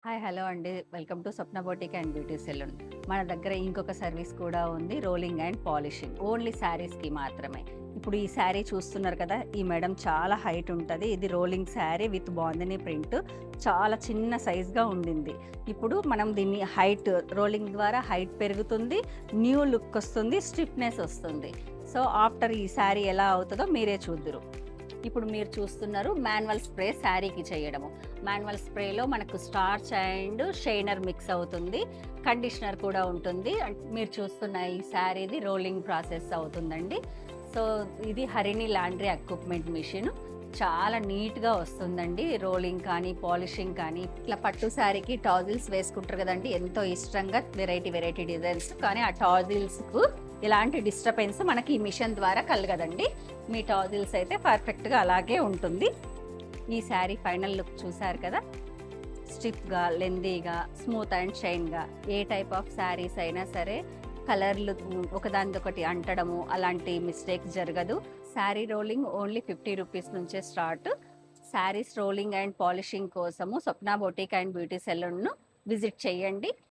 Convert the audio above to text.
Hi hello అండి. Welcome to Swapna boutique and beauty salon. మన దగ్గర ఇంకొక సర్వీస్ కూడా ఉంది, రోలింగ్ అండ్ పాలిషింగ్. ఓన్లీ శారీస్కి మాత్రమే. ఇప్పుడు ఈ శారీ చూస్తున్నారు కదా, ఈ మేడం చాలా హైట్ ఉంటుంది. ఇది rolling sari with bandhani print. చాలా చిన్న సైజ్గా ఉండింది. ఇప్పుడు మనం దీన్ని హైట్ రోలింగ్ ద్వారా హైట్ పెరుగుతుంది, న్యూ లుక్ వస్తుంది, స్టిఫ్నెస్ వస్తుంది. సో ఆఫ్టర్ ఈ శారీ ఎలా అవుతుందో మీరే చూద్దురు. ఇప్పుడు మీరు చూస్తున్నారు మాన్యువల్ స్ప్రే శారీకి చేయడము. మాన్యువల్ స్ప్రేలో మనకు స్టార్చ్ అండ్ షైనర్ మిక్స్ అవుతుంది, కండిషనర్ కూడా ఉంటుంది. మీరు చూస్తున్న ఈ శారీది రోలింగ్ ప్రాసెస్ అవుతుందండి. సో ఇది హరిణి లాండ్రీ ఎక్విప్మెంట్ మిషన్. చాలా నీట్గా వస్తుందండి, రోలింగ్ కానీ పాలిషింగ్ కానీ. ఇట్లా పట్టు శారీకి టాజిల్స్ వేసుకుంటారు కదండి, ఎంతో ఇష్టంగా వెరైటీ డిజైన్స్. కానీ ఆ టాజిల్స్కు ఇలాంటి డిస్టర్బెన్స్ మనకి ఈ మిషన్ ద్వారా కలగదండి. మీ టాజిల్స్ అయితే పర్ఫెక్ట్గా అలాగే ఉంటుంది. ఈ శారీ ఫైనల్ లుక్ చూసారు కదా, స్టిఫ్గా, లెందీగా, స్మూత్ అండ్ షైన్గా. ఏ టైప్ ఆఫ్ శారీస్ అయినా సరే కలర్లు ఒకదానికొకటి అంటడము అలాంటి మిస్టేక్స్ జరగదు. శారీ రోలింగ్ ఓన్లీ 50 రూపీస్ నుంచే start. Saris rolling and polishing కోసము స్వప్న బొటిక్ అండ్ బ్యూటీ సెలూన్ను విజిట్ చేయండి.